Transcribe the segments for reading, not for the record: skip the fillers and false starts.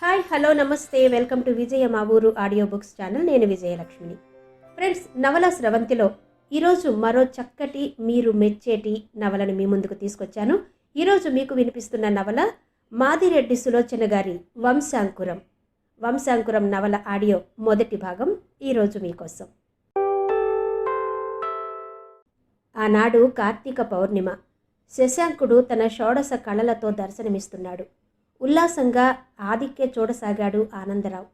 Hi hello నమస్తే welcome to విజయ మా ఊరు ఆడియో బుక్స్ ఛానల్. నేను విజయలక్ష్మిని. ఫ్రెండ్స్, నవల స్రవంతిలో ఈరోజు మరో చక్కటి మీరు మెచ్చేటి నవలను మీ ముందుకు తీసుకొచ్చాను. ఈరోజు మీకు వినిపిస్తున్న నవల మాదిరెడ్డి సులోచన గారి వంశాంకురం. వంశాంకురం నవల ఆడియో మొదటి భాగం ఈరోజు మీకోసం. ఆనాడు కార్తీక పౌర్ణిమ. శశాంకుడు తన షోడశ కళలతో దర్శనమిస్తున్నాడు. ఉల్లాసంగా ఆదిక్య చూడసాగాడు ఆనందరావు.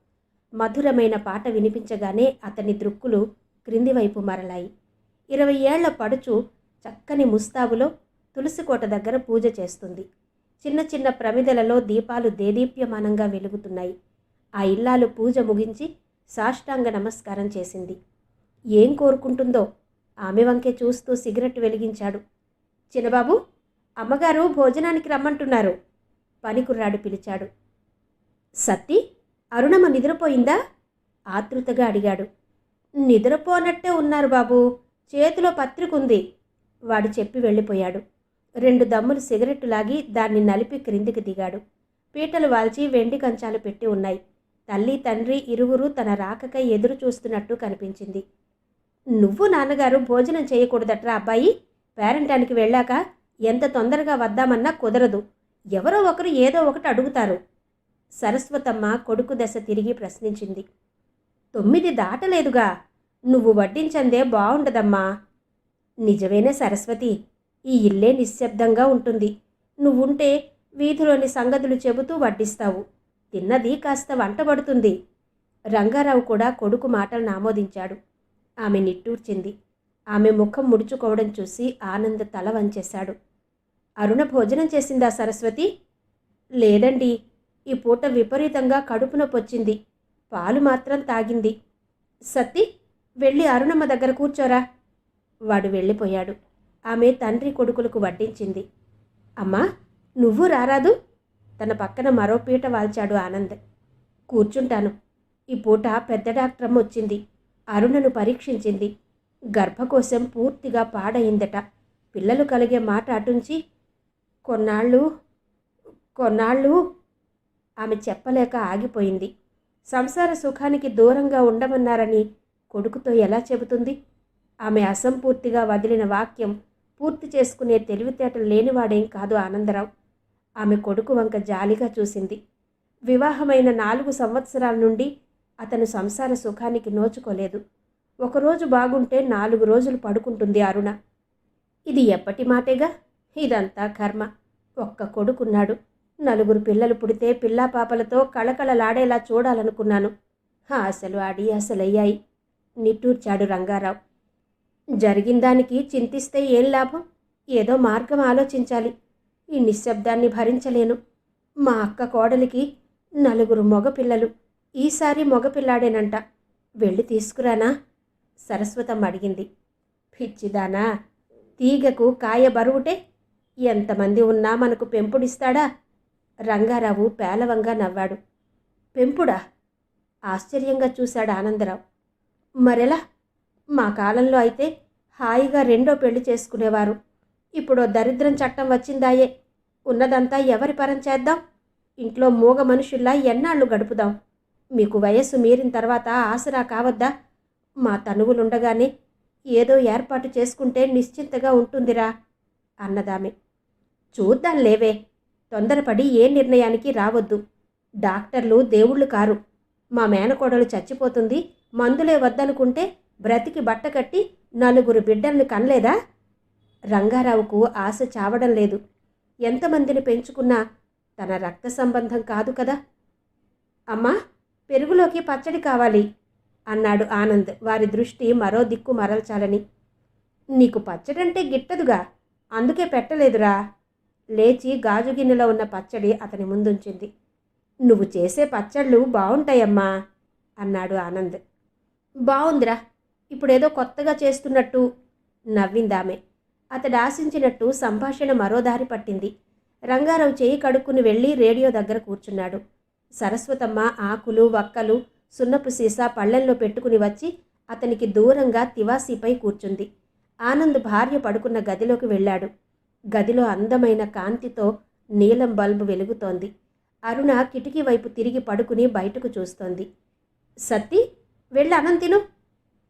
మధురమైన పాట వినిపించగానే అతని దృక్కులు క్రిందివైపు మరలాయి. 20 ఏళ్ల పడుచు చక్కని ముస్తాబులో తులసికోట దగ్గర పూజ చేస్తుంది. చిన్న చిన్న ప్రమిదలలో దీపాలు దేదీప్యమానంగా వెలుగుతున్నాయి. ఆ ఇల్లాలు పూజ ముగించి సాష్టాంగ నమస్కారం చేసింది. ఏం కోరుకుంటుందో ఆమె వంకే చూస్తూ సిగరెట్ వెలిగించాడు. చిన్నబాబు, అమ్మగారు భోజనానికి రమ్మంటున్నారు. పనికుర్రాడు పిలిచాడు. సత్తి, అరుణమ్మ నిద్రపోయిందా? ఆతృతగా అడిగాడు. నిద్రపోనట్టే ఉన్నారు బాబు, చేతిలో పత్రిక ఉంది. వాడు చెప్పి వెళ్ళిపోయాడు. 2 దమ్ములు సిగరెట్టు లాగి దాన్ని నలిపి క్రిందికి దిగాడు. పీటలు వాల్చి వెండి కంచాలు పెట్టి ఉన్నాయి. తల్లి తండ్రి ఇరువురు తన రాకకై ఎదురు చూస్తున్నట్టు కనిపించింది. నువ్వు నాన్నగారు భోజనం చేయకూడదట్రా అబ్బాయి. పేరంటానికి వెళ్ళాక ఎంత తొందరగా వద్దామన్నా కుదరదు. ఎవరో ఒకరు ఏదో ఒకటి అడుగుతారు. సరస్వతమ్మ కొడుకు దశ తిరిగి ప్రశ్నించింది. 9 దాటలేదుగా, నువ్వు వడ్డించందే బావుండదమ్మా. నిజమేనే సరస్వతి, ఈ ఇల్లే నిశ్శబ్దంగా ఉంటుంది. నువ్వుంటే వీధిలోని సంగతులు చెబుతూ వడ్డిస్తావు. తిన్నది కాస్త వంటబడుతుంది. రంగారావు కూడా కొడుకు మాటలను ఆమోదించాడు. ఆమె నిట్టూర్చింది. ఆమె ముఖం ముడుచుకోవడం చూసి ఆనంద్ తల వంచేశాడు. అరుణ భోజనం చేసిందా సరస్వతి? లేదండి, ఈ పూట విపరీతంగా కడుపు నొప్పొచ్చింది. పాలు మాత్రం తాగింది. సత్తి, వెళ్ళి అరుణమ్మ దగ్గర కూర్చోరా. వాడు వెళ్ళిపోయాడు. ఆమె తండ్రి కొడుకులకు వడ్డించింది. అమ్మా, నువ్వు రారాదు? తన పక్కన మరో పీట వాల్చాడు ఆనంద్. కూర్చుంటాను. ఈ పూట పెద్ద డాక్టరమ్మ వచ్చింది. అరుణను పరీక్షించింది. గర్భకోశం పూర్తిగా పాడయిందట. పిల్లలు కలిగే మాట అటుంచి కొన్నాళ్ళు ఆమె చెప్పలేక ఆగిపోయింది. సంసార సుఖానికి దూరంగా ఉండమన్నారని కొడుకుతో ఎలా చెబుతుంది? ఆమె అసంపూర్తిగా వదిలిన వాక్యం పూర్తి చేసుకునే తెలివితేటలు లేనివాడేం కాదు ఆనందరావు. ఆమె కొడుకు వంక జాలిగా చూసింది. వివాహమైన 4 సంవత్సరాల నుండి అతను సంసార సుఖానికి నోచుకోలేదు. ఒకరోజు బాగుంటే 4 రోజులు పడుకుంటుంది అరుణ. ఇది ఎప్పటి మాటేగా. ఇదంతా కర్మ. ఒక్క కొడుకున్నాడు. 4 పిల్లలు పుడితే పిల్లా పాపలతో కళకళలాడేలా చూడాలనుకున్నాను. ఆశలు ఆడి అసలయ్యాయి. నిట్టూర్చాడు రంగారావు. జరిగిందానికి చింతిస్తే ఏం లాభం? ఏదో మార్గం ఆలోచించాలి. ఈ నిశ్శబ్దాన్ని భరించలేను. మా అక్క కోడలికి 4 మగపిల్లలు. ఈసారి మగపిల్లాడేనంట. వెళ్ళి తీసుకురానా? సరస్వతమ్మ అడిగింది. పిచ్చిదానా, తీగకు కాయ బరువుటే ఎంతమంది ఉన్నా మనకు పెంపుడిస్తాడా? రంగారావు పేలవంగా నవ్వాడు. పెంపుడా? ఆశ్చర్యంగా చూశాడు ఆనందరావు. మరెలా? మా కాలంలో అయితే హాయిగా 2వ పెళ్లి చేసుకునేవారు. ఇప్పుడు దరిద్రం చట్టం వచ్చిందాయే. ఉన్నదంతా ఎవరి పరం చేద్దాం? ఇంట్లో మూగ మనుషుల్లా ఎన్నాళ్ళు గడుపుదాం? మీకు వయస్సు మీరిన తర్వాత ఆసరా కావద్దా? మా తనువులుండగానే ఏదో ఏర్పాటు చేసుకుంటే నిశ్చింతగా ఉంటుందిరా అన్నదామె. చూద్దాం లేవే, తొందరపడి ఏ నిర్ణయానికి రావద్దు. డాక్టర్లు దేవుళ్ళు కారు. మా మేనకోడలు చచ్చిపోతుంది, మందులే వద్దనుకుంటే బ్రతికి బట్టకట్టి 4 బిడ్డల్ని కనలేదా? రంగారావుకు ఆశ చావడం లేదు. ఎంతమందిని పెంచుకున్నా తన రక్త సంబంధం కాదు కదా. అమ్మా, పెరుగులోకి పచ్చడి కావాలి అన్నాడు ఆనంద్, వారి దృష్టి మరో దిక్కు మరల్చాలని. నీకు పచ్చడంటే గిట్టదుగా, అందుకే పెట్టలేదురా. లేచి గాజు గిన్నెలో ఉన్న పచ్చడి అతని ముందుంచింది. నువ్వు చేసే పచ్చళ్ళు బావుంటాయమ్మా అన్నాడు ఆనంద్. బావుందిరా, ఇప్పుడేదో కొత్తగా చేస్తున్నట్టు నవ్విందామె. అతడు ఆశించినట్టు సంభాషణ మరో దారి పట్టింది. రంగారావు చేయి కడుక్కుని వెళ్ళి రేడియో దగ్గర కూర్చున్నాడు. సరస్వతమ్మ ఆకులు వక్కలు సున్నపు సీసా పళ్ళెంలో పెట్టుకుని వచ్చి అతనికి దూరంగా తివాసీపై కూర్చుంది. ఆనంద్ భార్య పడుకున్న గదిలోకి వెళ్ళాడు. గదిలో అందమైన కాంతితో నీలం బల్బు వెలుగుతోంది. అరుణ కిటికీ వైపు తిరిగి పడుకుని బయటకు చూస్తోంది. సత్తి, వెళ్ళి అన్నం తిను.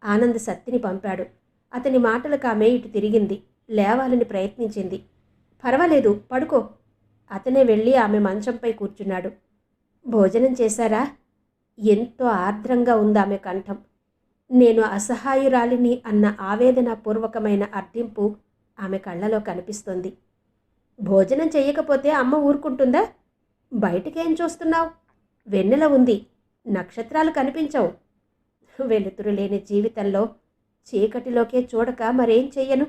ఆనంద్ సత్తిని పంపాడు. అతని మాటలకు ఆమె ఇటు తిరిగింది. లేవాలని ప్రయత్నించింది. పర్వాలేదు, పడుకో. అతనే వెళ్ళి ఆమె మంచంపై కూర్చున్నాడు. భోజనం చేశారా? ఎంతో ఆర్ద్రంగా ఉందామె కంఠం. నేను అసహాయురాలిని అన్న ఆవేదనపూర్వకమైన అర్థింపు ఆమె కళ్ళలో కనిపిస్తోంది. భోజనం చెయ్యకపోతే అమ్మ ఊరుకుంటుందా? బయటికేం చూస్తున్నావు? వెన్నెల ఉంది, నక్షత్రాలు కనిపించవు. వెలుతురు లేని జీవితంలో చీకటిలోకే చూడక మరేం చెయ్యను?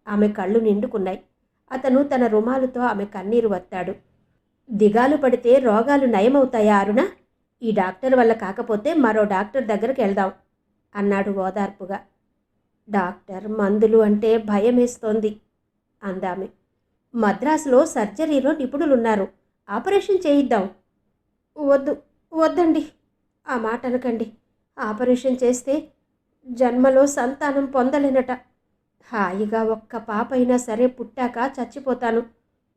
ఆమె కళ్ళు నిండుకున్నాయి. అతను తన రుమాలుతో ఆమె కన్నీరు వత్తాడు. దిగాలు పడితే రోగాలు నయమవుతాయా అరుణ? ఈ డాక్టర్ వల్ల కాకపోతే మరో డాక్టర్ దగ్గరికి వెళ్దాం అన్నాడు ఓదార్పుగా. డాక్టర్, మందులు అంటే భయమేస్తోంది అందామె. మద్రాసులో సర్జరీలో నిపుణులున్నారు, ఆపరేషన్ చేయిద్దాం. వద్దు, వద్దండి, ఆ మాట అనకండి. ఆపరేషన్ చేస్తే జన్మలో సంతానం పొందలేనట. హాయిగా ఒక్క పాప అయినా సరే పుట్టాక చచ్చిపోతాను.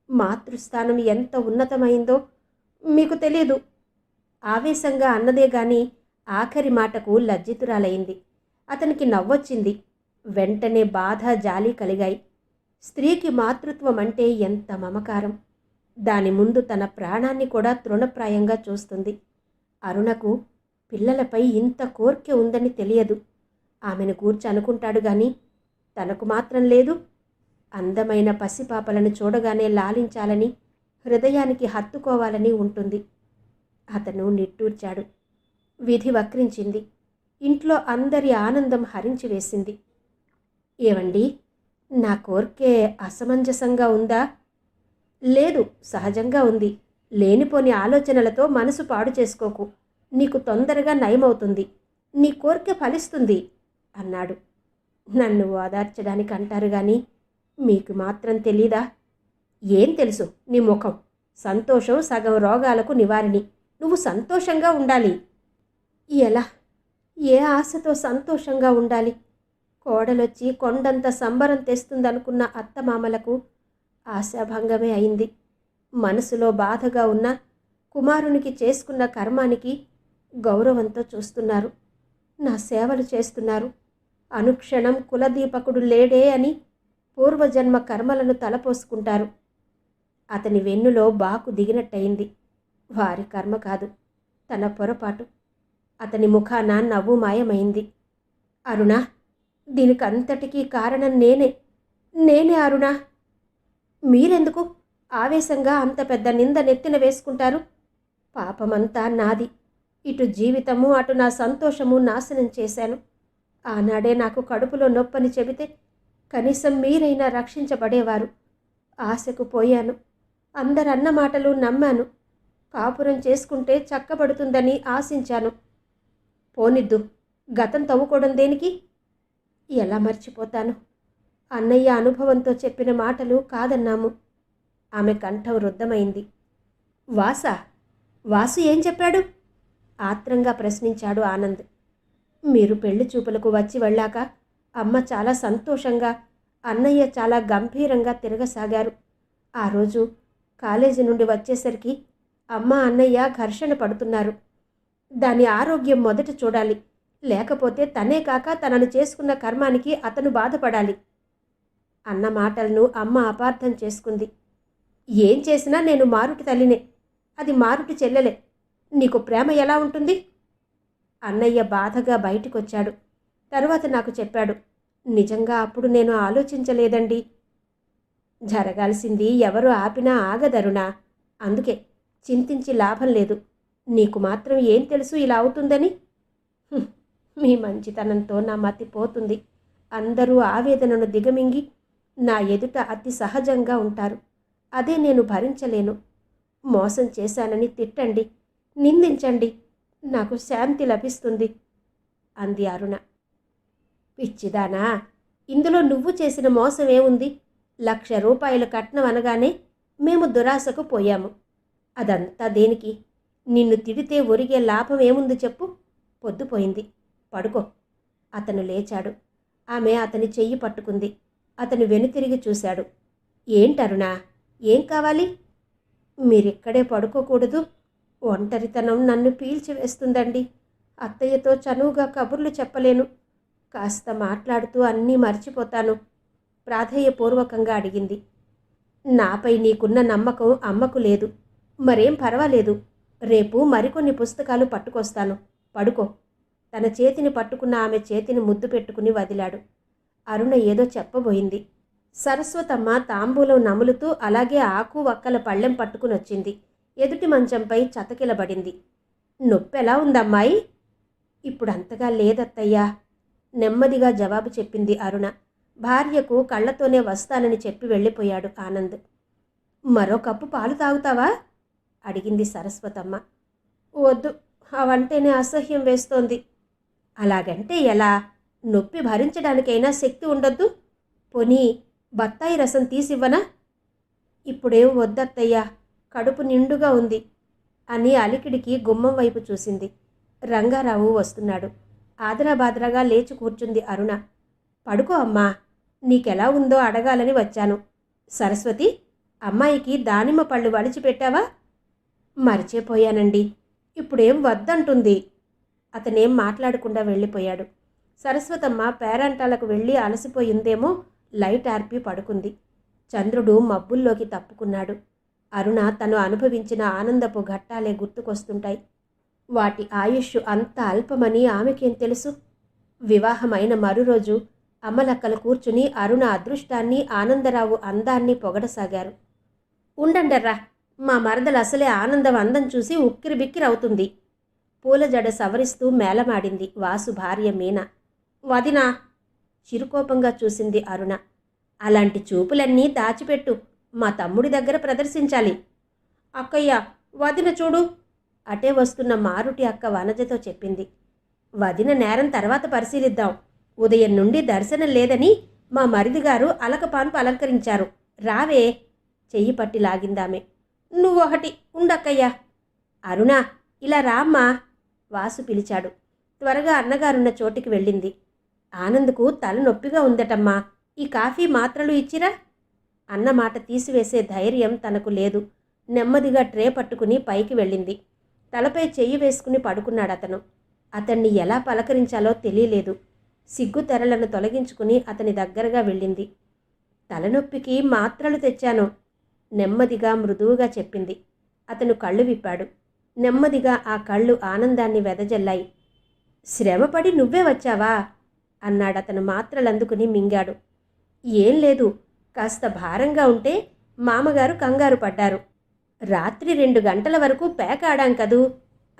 మాతృస్థానం ఎంత ఉన్నతమైందో మీకు తెలీదు. ఆవేశంగా అన్నదే గాని ఆఖరి మాటకు లజ్జితురాలైంది. అతనికి నవ్వొచ్చింది. వెంటనే బాధ, జాలి కలిగాయి. స్త్రీకి మాతృత్వం అంటే ఎంత మమకారం! దాని ముందు తన ప్రాణాన్ని కూడా తృణప్రాయంగా చూస్తుంది. అరుణకు పిల్లలపై ఇంత కోర్కె ఉందని తెలియదు. ఆమెను గూర్చి అనుకుంటాడు గాని తనకు మాత్రం లేదు. అందమైన పసిపాపలను చూడగానే లాలించాలని, హృదయానికి హత్తుకోవాలని ఉంటుంది. అతను నిట్టూర్చాడు. విధి వక్రించింది. ఇంట్లో అందరి ఆనందం హరించి వేసింది. ఏవండి, నా కోర్కే అసమంజసంగా ఉందా? లేదు, సహజంగా ఉంది. లేనిపోని ఆలోచనలతో మనసు పాడు చేసుకోకు. నీకు తొందరగా నయమవుతుంది. నీ కోర్కె ఫలిస్తుంది అన్నాడు. నన్ను ఓదార్చడానికి అంటారు గాని మీకు మాత్రం తెలీదా? ఏం తెలుసు నీ ముఖం? సంతోషం సగం రోగాలకు నివారణి. నువ్వు సంతోషంగా ఉండాలి. ఎలా? ఏ ఆశతో సంతోషంగా ఉండాలి? కోడలొచ్చి కొండంత సంబరం తెస్తుందనుకున్న అత్తమామలకు ఆశాభంగమే అయింది. మనసులో బాధగా ఉన్న కుమారునికి చేసుకున్న కర్మానికి గౌరవంతో చూస్తున్నారు. నా సేవలు చేస్తున్నారు. అనుక్షణం కులదీపకుడు లేడే అని పూర్వజన్మ కర్మలను తలపోసుకుంటారు. అతని వెన్నులో బాకు దిగినట్టయింది. వారి కర్మ కాదు, తన పొరపాటు. అతని ముఖాన నవ్వు మాయమైంది. అరుణ, దీనికంతటికీ కారణం నేనే అరుణ. మీరెందుకు ఆవేశంగా అంత పెద్ద నింద నెత్తిన వేసుకుంటారు? పాపమంతా నాది. ఇటు జీవితము, అటు నా సంతోషము నాశనం చేశాను. ఆనాడే నాకు కడుపులో నొప్పని చెబితే కనీసం మీరైనా రక్షించబడేవారు. ఆశకు పోయాను. అందరన్న మాటలు నమ్మాను. కాపురం చేసుకుంటే చక్కబడుతుందని ఆశించాను. పోనిద్దు, గతం తవ్వుకోవడం దేనికి? ఎలా మర్చిపోతాను? అన్నయ్య అనుభవంతో చెప్పిన మాటలు కాదన్నాము. ఆమె కంఠం రుద్ధమైంది. వాసు ఏం చెప్పాడు? ఆత్రంగా ప్రశ్నించాడు ఆనంద్. మీరు పెళ్లి చూపులకు వచ్చి వెళ్ళాక అమ్మ చాలా సంతోషంగా, అన్నయ్య చాలా గంభీరంగా తిరగసాగారు. ఆ రోజు కాలేజీ నుండి వచ్చేసరికి అమ్మ, అన్నయ్య ఘర్షణ పడుతున్నారు. దాని ఆరోగ్యం మొదట చూడాలి. లేకపోతే తనే కాక తనను చేసుకున్న కర్మానికి అతను బాధపడాలి అన్న మాటలను అమ్మ అపార్థం చేసుకుంది. ఏం చేసినా నేను మారుటి తల్లినే, అది మారుటి చెల్లెలే. నీకు ప్రేమ ఎలా ఉంటుంది? అన్నయ్య బాధగా బయటికొచ్చాడు. తరువాత నాకు చెప్పాడు. నిజంగా అప్పుడు నేను ఆలోచించలేదండి. జరగాల్సింది ఎవరు ఆపినా ఆగదరునా. అందుకే చింతించి లాభం లేదు. నీకు మాత్రం ఏం తెలుసు ఇలా అవుతుందని? మీ మంచితనంతో నా మతి పోతుంది. అందరూ ఆవేదనను దిగమింగి నా ఎదుట అతి సహజంగా ఉంటారు. అదే నేను భరించలేను. మోసం చేశానని తిట్టండి, నిందించండి, నాకు శాంతి లభిస్తుంది అంది అరుణ. పిచ్చిదానా, ఇందులో నువ్వు చేసిన మోసమేముంది? 1,00,000 రూపాయలు కట్నం అనగానే మేము దురాశకు పోయాము. అదంతా దేనికి? నిన్ను తిడితే ఒరిగే లాభం ఏముంది చెప్పు? పొద్దుపోయింది, పడుకో. అతను లేచాడు. ఆమె అతని చెయ్యి పట్టుకుంది. అతను వెనుతిరిగి చూశాడు. ఏంటరుణా, ఏం కావాలి? మీరిక్కడే పడుకోకూడదు. ఒంటరితనం నన్ను పీల్చివేస్తుందండి. అత్తయ్యతో చనువుగా కబుర్లు చెప్పలేను. కాస్త మాట్లాడుతూ అన్నీ మర్చిపోతాను ప్రాధేయపూర్వకంగా అడిగింది. నాపై నీకున్న నమ్మకం అమ్మకు లేదు. మరేం పర్వాలేదు. రేపు మరికొన్ని పుస్తకాలు పట్టుకొస్తాను. పడుకో. తన చేతిని పట్టుకున్న ఆమె చేతిని ముద్దు పెట్టుకుని వదిలాడు. అరుణ ఏదో చెప్పబోయింది. సరస్వతమ్మ తాంబూలం నములుతూ అలాగే ఆకు వక్కల పళ్ళెం పట్టుకునొచ్చింది. ఎదుటి మంచంపై చతకిలబడింది. నొప్పెలా ఉందమ్మాయి? ఇప్పుడంతగా లేదత్తయ్యా, నెమ్మదిగా జవాబు చెప్పింది అరుణ. భార్యకు కళ్లతోనే వస్తానని చెప్పి వెళ్ళిపోయాడు ఆనంద్. మరో కప్పు పాలు తాగుతావా? అడిగింది సరస్వతమ్మ. వద్దు, అవంటేనే అసహ్యం వేస్తోంది. అలాగంటే ఎలా? నొప్పి భరించడానికైనా శక్తి ఉండొద్దు. పోనీ బత్తాయి రసం తీసివ్వనా? ఇప్పుడేం వద్దత్తయ్యా, కడుపు నిండుగా ఉంది అని అలికిడికి గుమ్మం వైపు చూసింది. రంగారావు వస్తున్నాడు. ఆదరాబాదరాగా లేచి కూర్చుంది అరుణ. పడుకో అమ్మా, నీకెలా ఉందో అడగాలని వచ్చాను. సరస్వతి, అమ్మాయికి దానిమ్మ పళ్ళు వలిచిపెట్టావా? మరిచిపోయానండి. ఇప్పుడేం వద్దంటుంది. అతనేం మాట్లాడకుండా వెళ్ళిపోయాడు. సరస్వతమ్మ పేరంటాలకు వెళ్ళి అలసిపోయిందేమో లైట్ ఆర్పి పడుకుంది. చంద్రుడు మబ్బుల్లోకి తప్పుకున్నాడు. అరుణ తను అనుభవించిన ఆనందపు ఘట్టాలే గుర్తుకొస్తుంటాయి. వాటి ఆయుష్ అంత అల్పమని ఆమెకేం తెలుసు? వివాహమైన మరురోజు అమ్మలక్కలు కూర్చుని అరుణ అదృష్టాన్ని, ఆనందరావు అందాన్ని పొగడసాగారు. ఉండండర్రా, మా మరదలు అసలే ఆనందం అందం చూసి ఉక్కిరి బిక్కిరవుతుంది. పూల జడ సవరిస్తూ మేళమాడింది వాసు భార్య మీనా. వదినా, చిరుకోపంగా చూసింది అరుణ. అలాంటి చూపులన్నీ దాచిపెట్టు, మా తమ్ముడి దగ్గర ప్రదర్శించాలి. అక్కయ్య, వదిన చూడు, అటే వస్తున్న మారుటి అక్క వనజతో చెప్పింది. వదిన నేరం తర్వాత పరిశీలిద్దాం. ఉదయం నుండి దర్శనం లేదని మా మరిదిగారు అలకపాన్పు అలంకరించారు. రావే, చెయ్యి పట్టి లాగిందామె. నువ్వొకటి ఉండక్కయ్యా. అరుణ, ఇలా రామ్మా, వాసు పిలిచాడు. త్వరగా అన్నగారున్న చోటికి వెళ్ళింది. ఆనంద్కు తలనొప్పిగా ఉందటమ్మా, ఈ కాఫీ మాత్రలు ఇచ్చిరా? అన్న మాట తీసివేసే ధైర్యం తనకు లేదు. నెమ్మదిగా ట్రే పట్టుకుని పైకి వెళ్ళింది. తలపై చెయ్యి వేసుకుని పడుకున్నాడతను. అతన్ని ఎలా పలకరించాలో తెలియలేదు. సిగ్గు తెరలను తొలగించుకుని అతని దగ్గరగా వెళ్ళింది. తలనొప్పికి మాత్రలు తెచ్చాను, నెమ్మదిగా మృదువుగా చెప్పింది. అతను కళ్ళు విప్పాడు. నెమ్మదిగా ఆ కళ్ళు ఆనందాన్ని వెదజల్లాయి. శ్రమపడి నువ్వే వచ్చావా అన్నాడతను మాత్రలందుకుని మింగాడు. ఏం లేదు, కాస్త భారంగా ఉంటే మామగారు కంగారు పడ్డారు. రాత్రి 2 గంటల వరకు పేక ఆడాం కదూ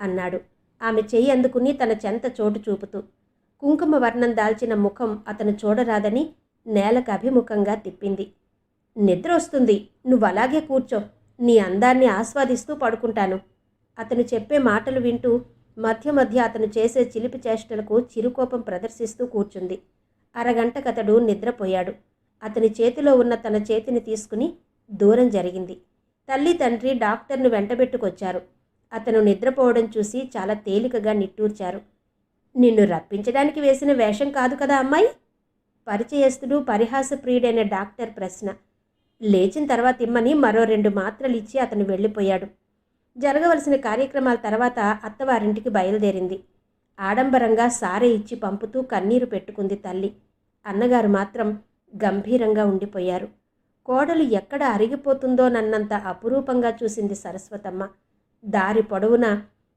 అన్నాడు ఆమె చెయ్యి అందుకుని తన చెంత చోటు చూపుతూ. కుంకుమ వర్ణం దాల్చిన ముఖం అతను చూడరాదని నేలకు అభిముఖంగా తిప్పింది. నిద్ర వస్తుంది, నువ్వలాగే కూర్చో, నీ అందాన్ని ఆస్వాదిస్తూ పడుకుంటాను. అతను చెప్పే మాటలు వింటూ మధ్య మధ్య అతను చేసే చిలిపి చేష్టలకు చిరుకోపం ప్రదర్శిస్తూ కూర్చుంది. అరగంటకతడు నిద్రపోయాడు. అతని చేతిలో ఉన్న తన చేతిని తీసుకుని దూరం జరిగింది. తల్లి తండ్రి డాక్టర్ను వెంటబెట్టుకొచ్చారు. అతను నిద్రపోవడం చూసి చాలా తేలికగా నిట్టూర్చారు. నిన్ను రప్పించడానికి వేసిన వేషం కాదు కదా అమ్మాయి? పరిచయస్తుడు పరిహాసప్రియుడైన డాక్టర్ ప్రశ్న. లేచిన తర్వాత ఇమ్మని మరో 2 మాత్రలు ఇచ్చి అతను వెళ్ళిపోయాడు. జరగవలసిన కార్యక్రమాల తర్వాత అత్తవారింటికి బయలుదేరింది. ఆడంబరంగా సారె ఇచ్చి పంపుతూ కన్నీరు పెట్టుకుంది తల్లి. అన్నగారు మాత్రం గంభీరంగా ఉండిపోయారు. కోడలు ఎక్కడ అరిగిపోతుందోనన్నంత అపురూపంగా చూసింది సరస్వతమ్మ. దారి పొడవునా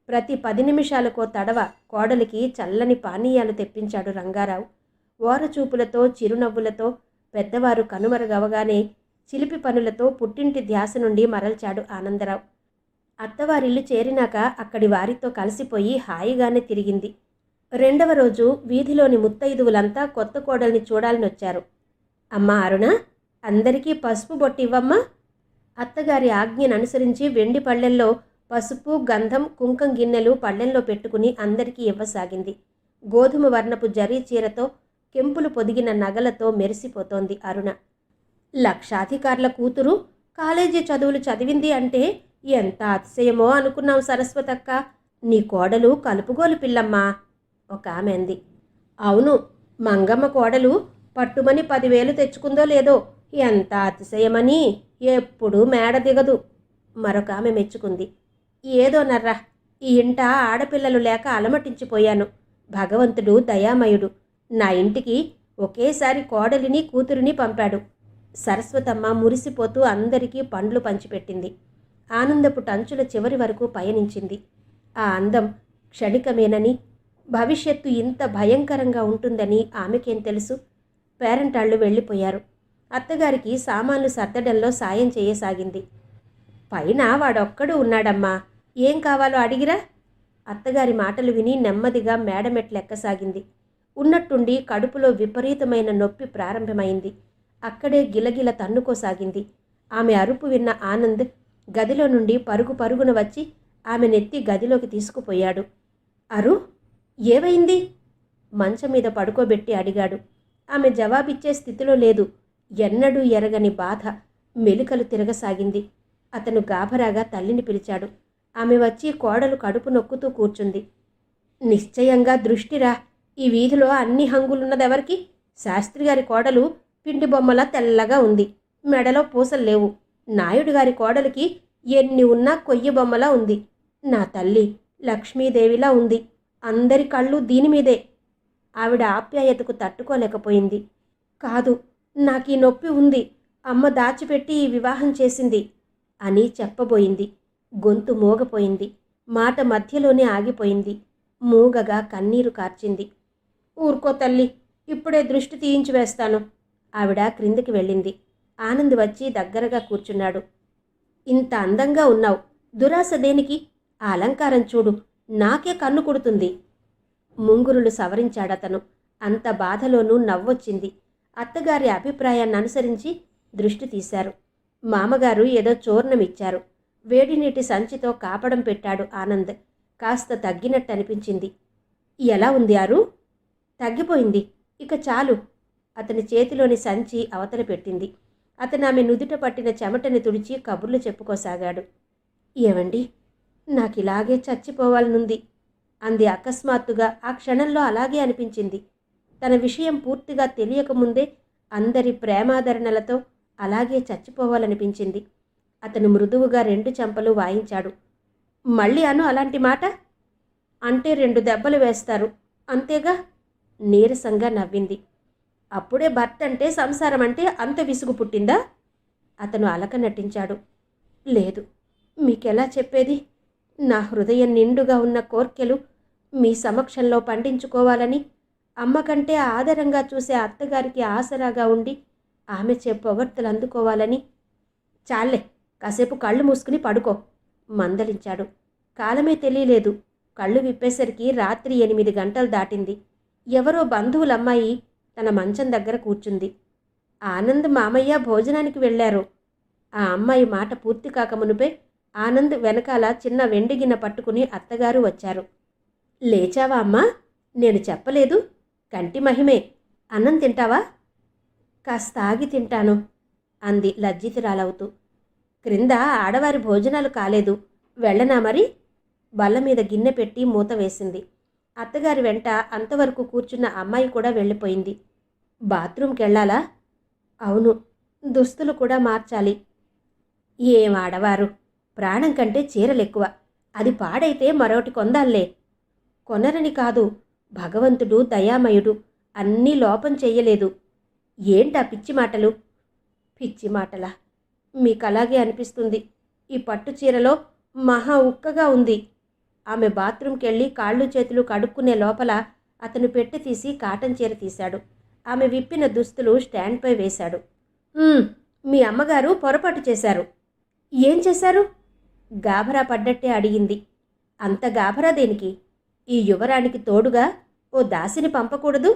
ప్రతి 10 నిమిషాలకో తడవ కోడలికి చల్లని పానీయాలు తెప్పించాడు రంగారావు. ఓరచూపులతో, చిరునవ్వులతో పెద్దవారు కనుమరుగవగానే చిలిపి పనులతో పుట్టింటి ధ్యాస నుండి మరల్చాడు ఆనందరావు. అత్తవారిల్లు చేరినాక అక్కడి వారితో కలిసిపోయి హాయిగానే తిరిగింది. 2వ రోజు వీధిలోని ముత్తైదువులంతా కొత్త కోడల్ని చూడాలనొచ్చారు. అమ్మా అరుణ, అందరికీ పసుపు బొట్టివ్వమ్మా. అత్తగారి ఆజ్ఞను అనుసరించి వెండి పళ్ళెల్లో పసుపు, గంధం, కుంకం గిన్నెలు పళ్ళెంలో పెట్టుకుని అందరికీ ఇవ్వసాగింది. గోధుమ వర్ణపు జరీ చీరతో, కెంపులు పొదిగిన నగలతో మెరిసిపోతోంది అరుణ. లక్షాధికారుల కూతురు కాలేజీ చదువులు చదివింది అంటే ఎంత అతిశయమో అనుకున్నావు సరస్వతక్క. నీ కోడలు కలుపుగోలు పిల్లమ్మా, ఒక ఆమె అంది. అవును, మంగమ్మ కోడలు పట్టుమని 10,000 తెచ్చుకుందో లేదో, ఎంత అతిశయమని, ఎప్పుడూ మేడ దిగదు. మరొక ఆమె మెచ్చుకుంది. ఏదో నర్రా, ఈ ఇంట ఆడపిల్లలు లేక అలమటించిపోయాను. భగవంతుడు దయామయుడు. నా ఇంటికి ఒకేసారి కోడలిని కూతురిని పంపాడు. సరస్వతమ్మ మురిసిపోతూ అందరికీ పండ్లు పంచిపెట్టింది. ఆనందపు టంచుల చివరి వరకు పయనించింది. ఆ అందం క్షణికమేనని, భవిష్యత్తు ఇంత భయంకరంగా ఉంటుందని ఆమెకేం తెలుసు? పేరంటాళ్ళు వెళ్ళిపోయారు. అత్తగారికి సామాన్లు సర్దడంలో సాయం చేయసాగింది. పైన వాడొక్కడు ఉన్నాడమ్మా, ఏం కావాలో అడిగిరా. అత్తగారి మాటలు విని నెమ్మదిగా మేడమెట్లెక్కసాగింది. ఉన్నట్టుండి కడుపులో విపరీతమైన నొప్పి ప్రారంభమైంది. అక్కడే గిలగిల తన్నుకోసాగింది. ఆమె అరుపు విన్న ఆనంద్ గదిలో నుండి పరుగు పరుగున వచ్చి ఆమెనెత్తి గదిలోకి తీసుకుపోయాడు. అరు, ఏవైంది? మంచం మీద పడుకోబెట్టి అడిగాడు. ఆమె జవాబిచ్చే స్థితిలో లేదు. ఎన్నడూ ఎరగని బాధ మెలికలు తిరగసాగింది. అతను గాభరాగా తల్లిని పిలిచాడు. ఆమె వచ్చి కోడలు కడుపు నొక్కుతూ కూర్చుంది. నిశ్చయంగా దృష్టిరా, ఈ వీధిలో అన్ని హంగులున్నదెవరికి? శాస్త్రిగారి కోడలు పిండి బొమ్మలా తెల్లగా ఉంది, మెడలో పూసలు లేవు. నాయుడుగారి కోడలికి ఎన్ని ఉన్నా కొయ్య బొమ్మలా ఉంది. నా తల్లి లక్ష్మీదేవిలా ఉంది. అందరి కళ్ళు దీనిమీదే. ఆవిడ ఆప్యాయతకు తట్టుకోలేకపోయింది. కాదు, నాకీ నొప్పి ఉంది, అమ్మ దాచిపెట్టి ఈ వివాహం చేసింది అని చెప్పబోయింది. గొంతు మోగపోయింది. మాట మధ్యలోనే ఆగిపోయింది. మూగగా కన్నీరు కార్చింది. ఊరుకో తల్లి, ఇప్పుడే దృష్టి తీయించి వేస్తాను. ఆవిడ క్రిందికి వెళ్ళింది. ఆనంద్ వచ్చి దగ్గరగా కూర్చున్నాడు. ఇంత అందంగా ఉన్నావు, దురాశ దేనికి? ఆ అలంకారం చూడు, నాకే కన్ను కుడుతుంది. ముంగురులు సవరించాడతను. అంత బాధలోనూ నవ్వొచ్చింది. అత్తగారి అభిప్రాయాన్ని అనుసరించి దృష్టి తీశారు. మామగారు ఏదో చూర్ణమిచ్చారు. వేడినీటి సంచితో కాపడం పెట్టాడు ఆనంద్. కాస్త తగ్గినట్టు అనిపించింది. ఎలా ఉంది ఆరు? తగ్గిపోయింది, ఇక చాలు. అతని చేతిలోని సంచి అవతల పెట్టింది. అతను ఆమె నుదుట పట్టిన చెమటని తుడిచి కబుర్లు చెప్పుకోసాగాడు. ఏవండి, నాకిలాగే చచ్చిపోవాలనుంది అంది అకస్మాత్తుగా. ఆ క్షణంలో అలాగే అనిపించింది. తన విషయం పూర్తిగా తెలియకముందే అందరి ప్రేమాదరణలతో అలాగే చచ్చిపోవాలనిపించింది. అతను మృదువుగా 2 చెంపలు వాయించాడు. మళ్ళీ అను అలాంటి మాట అంటే 2 దెబ్బలు వేస్తారు అంతేగా? నీరసంగా నవ్వింది. అప్పుడే భర్త అంటే సంసారం అంటే అంత విసుగు పుట్టిందా? అతను అలక నటించాడు. లేదు, మీకెలా చెప్పేది? నా హృదయం నిండుగా ఉన్న కోర్కెలు మీ సమక్షంలో పండించుకోవాలని, అమ్మకంటే ఆదరంగా చూసే అత్తగారికి ఆసరాగా ఉండి ఆమె పొగడ్తలు అందుకోవాలని. చాలే, కాసేపు కళ్ళు మూసుకుని పడుకో మందలించాడు. కాలమే తెలియలేదు. కళ్ళు విప్పేసరికి రాత్రి 8 గంటలు దాటింది. ఎవరో బంధువులమ్మాయి తన మంచం దగ్గర కూర్చుంది. ఆనంద్ మామయ్య భోజనానికి వెళ్ళారు. ఆ అమ్మాయి మాట పూర్తి కాకమునుపే ఆనంద్ వెనకాల చిన్న వెండిగిన్న పట్టుకుని అత్తగారు వచ్చారు. లేచావా అమ్మా? నేను చెప్పలేదు, కంటి మహిమే. అన్నం తింటావా? కాస్త ఆగి తింటాను అంది లజ్జితురాలవుతూ. క్రింద ఆడవారి భోజనాలు కాలేదు, వెళ్ళనా మరి? బల్ల మీద గిన్నె పెట్టి మూత వేసింది. అత్తగారి వెంట అంతవరకు కూర్చున్న అమ్మాయి కూడా వెళ్ళిపోయింది. బాత్రూంకి వెళ్ళాలా? అవును, దుస్తులు కూడా మార్చాలి. ఏం ఆడవారు, ప్రాణం కంటే చీరలెక్కువ. అది పాడైతే మరొకటి కొందాల్లే. కొనరని కాదు, భగవంతుడు దయామయుడు, అన్నీ లోపం చెయ్యలేదు. ఏంటా పిచ్చి మాటలు? పిచ్చి మాటలా? మీకలాగే అనిపిస్తుంది. ఈ పట్టు చీరలో మహా ఉక్కగా ఉంది. ఆమె బాత్రూంకి వెళ్ళి కాళ్ళు చేతులు కడుక్కునే లోపల అతను పెట్టె తీసి కాటన్ చీర తీశాడు. ఆమె విప్పిన దుస్తులు స్టాండ్పై వేశాడు. మీ అమ్మగారు పొరపాటు చేశారు. ఏం చేశారు? గాభరా పడ్డట్టే అడిగింది. అంత గాభరా దేనికి? ఈ యువరానికి తోడుగా ఓ దాసిని పంపకూడదు?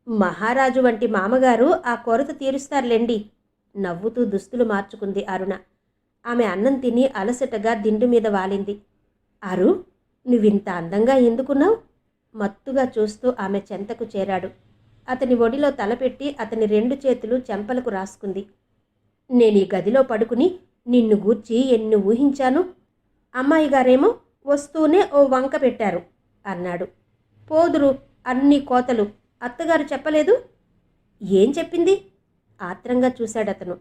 మహారాజు వంటి మామగారు ఆ కొరత తీరుస్తారులేండి. నవ్వుతూ దుస్తులు మార్చుకుంది అరుణ. ఆమె అన్నం తిని అలసటగా దిండు మీద వాలింది. అరు, నువ్వింత అందంగా ఎందుకున్నావు? మత్తుగా చూస్తూ ఆమె చెంతకు చేరాడు. అతని ఒడిలో తలపెట్టి అతని 2 చేతులు చెంపలకు రాసుకుంది. నేను ఈ గదిలో పడుకుని నిన్ను గూర్చి ఎన్ని ఊహించాను. అమ్మాయి గారేమో వస్తూనే ఓ వంక పెట్టారు అన్నాడు. పోదురు అన్ని కోతలు, అత్తగారు చెప్పలేదు? ఏం చెప్పింది? ఆత్రంగా చూశాడతను.